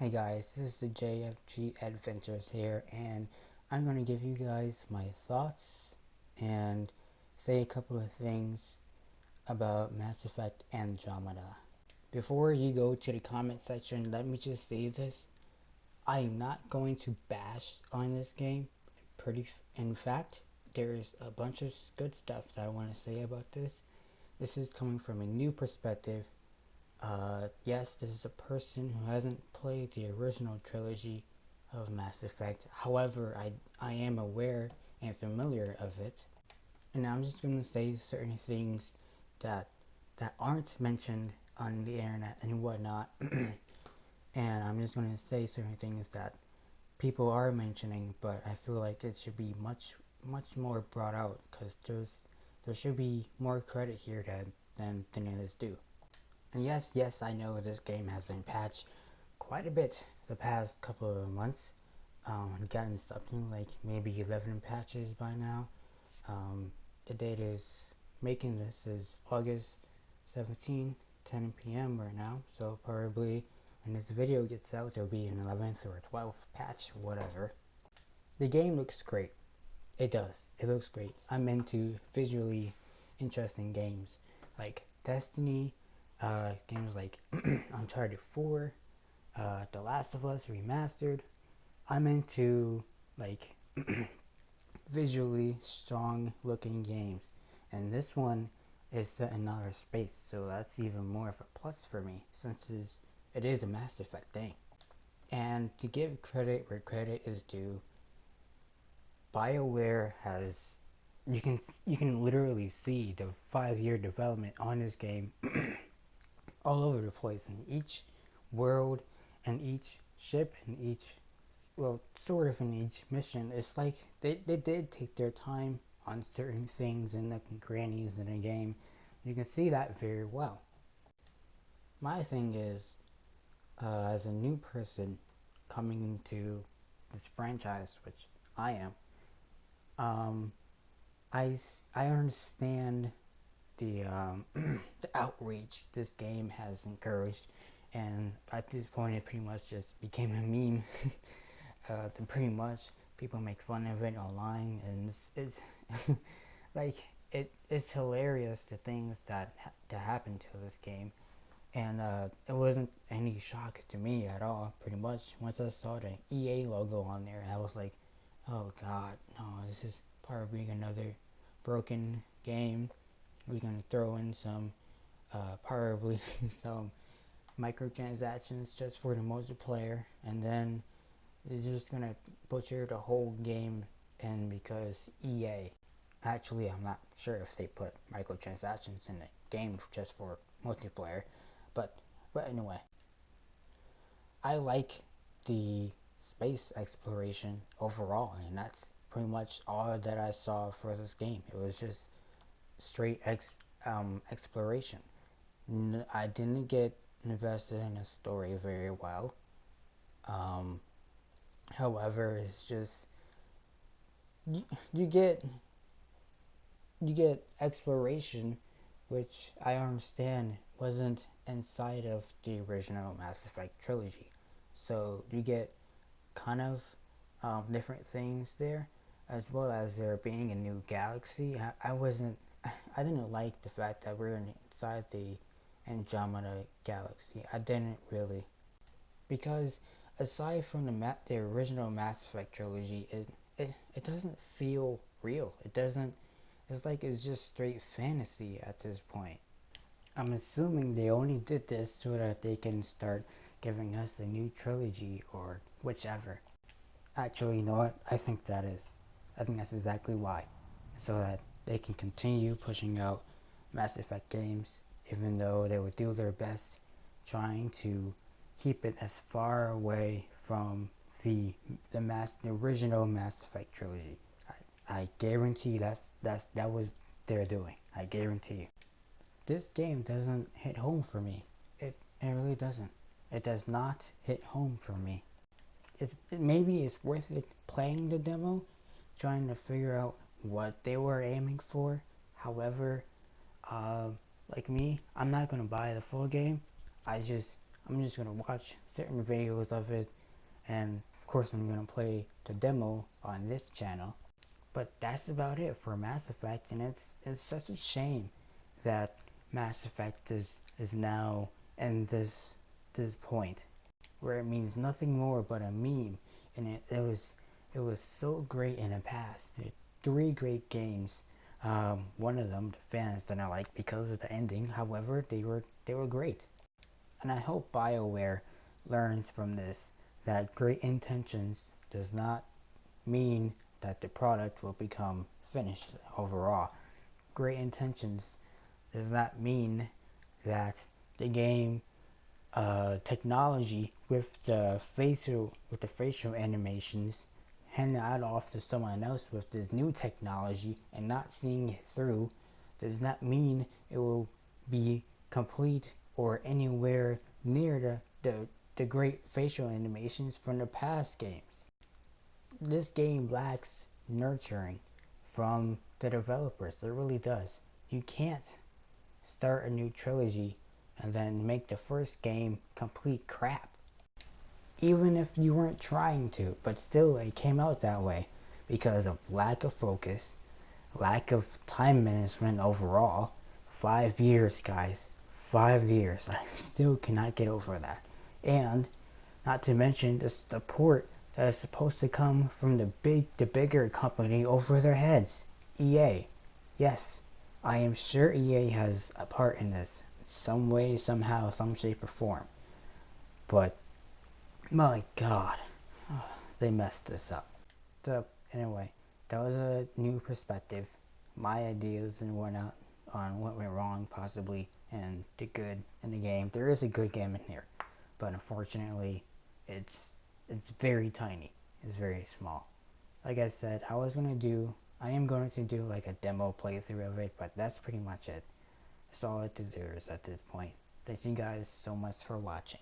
Hey guys, this is the JFG Adventures here, and I'm going to give you guys my thoughts and say a couple of things about Mass Effect Andromeda. Before you go to the comment section, let me just say this. I'm not going to bash on this game. In fact, there's a bunch of good stuff that I want to say about this. This is coming from a new perspective. Yes, this is a person who hasn't played the original trilogy of Mass Effect. However, I am aware and familiar of it, and I'm just going to say certain things that aren't mentioned on the internet and whatnot. And I'm just going to say certain things that people are mentioning, but I feel like it should be much more brought out because there should be more credit here than it is due. And yes, I know this game has been patched quite a bit the past couple of months. Gotten something like maybe 11 patches by now. The date is making this is August 17, 10 p.m. right now. So probably when this video gets out, there'll be an 11th or 12th patch, whatever. The game looks great. It does. It looks great. I'm into visually interesting games like Destiny, games like Uncharted 4, The Last of Us Remastered. I'm into like visually strong looking games, and this one is set in outer space, so that's even more of a plus for me since it is a Mass Effect thing. And to give credit where credit is due, BioWare has you can literally see the 5-year development on this game all over the place in each world and each ship and each, well, sort of in each mission. It's like they did take their time on certain things and the grannies in the game. You can see that very well. My thing is, as a new person coming into this franchise, which I am, um, I understand the outreach this game has encouraged, and at this point it pretty much just became a meme. Pretty much people make fun of it online, and it's like it's hilarious the things that happen to this game, and it wasn't any shock to me at all. Pretty much once I saw the EA logo on there, I was like, oh god, no, this is probably another broken game. We're gonna throw in some probably some microtransactions just for the multiplayer, and then they're just gonna butcher the whole game. And because EA, actually I'm not sure if they put microtransactions in the game just for multiplayer, but anyway, I like the space exploration overall, and that's pretty much all that I saw for this game. It was just straight exploration. I didn't get invested in a story very well. Um, However, it's just you, you get exploration, which I understand wasn't inside of the original Mass Effect trilogy. So you get kind of different things there, as well as there being a new galaxy. I didn't like the fact that we're inside the Andromeda galaxy. I didn't really, because aside from the original Mass Effect trilogy, it doesn't feel real. It doesn't. It's like it's just straight fantasy at this point. I'm assuming they only did this so that they can start giving us a new trilogy or whichever. Actually, you know what? I think that's exactly why. So that they can continue pushing out Mass Effect games, even though they would do their best trying to keep it as far away from the original Mass Effect trilogy. I guarantee that was their doing. I guarantee you. This game doesn't hit home for me. It really doesn't. It does not hit home for me. Maybe it's worth it playing the demo, trying to figure out what they were aiming for. However, uh, like me, I'm not gonna buy the full game. I'm just gonna watch certain videos of it, and of course I'm gonna play the demo on this channel. But that's about it for Mass Effect, and it's such a shame that Mass Effect is now in this point where it means nothing more but a meme, and it was so great in the past. Three great games. One of them the fans didn't like because of the ending. However, they were great, and I hope BioWare learns from this that great intentions does not mean that the product will become finished overall. Great intentions does not mean that the game technology with the facial animations hand that off to someone else with this new technology and not seeing it through does not mean it will be complete or anywhere near the great facial animations from the past games. This game lacks nurturing from the developers. It really does. You can't start a new trilogy and then make the first game complete crap. Even if you weren't trying to, but still it came out that way because of lack of focus, lack of time management overall. 5 years, guys. 5 years. I still cannot get over that. And not to mention the support that is supposed to come from the bigger company over their heads, EA. Yes, I am sure EA has a part in this, some way, somehow, some shape or form. But my God, they messed this up. So anyway, that was a new perspective, my ideas and whatnot on what went wrong possibly and the good in the game. There is a good game in here, but unfortunately, it's very tiny. It's very small. Like I said, I am going to do like a demo playthrough of it, but that's pretty much it. That's all it deserves at this point. Thank you guys so much for watching.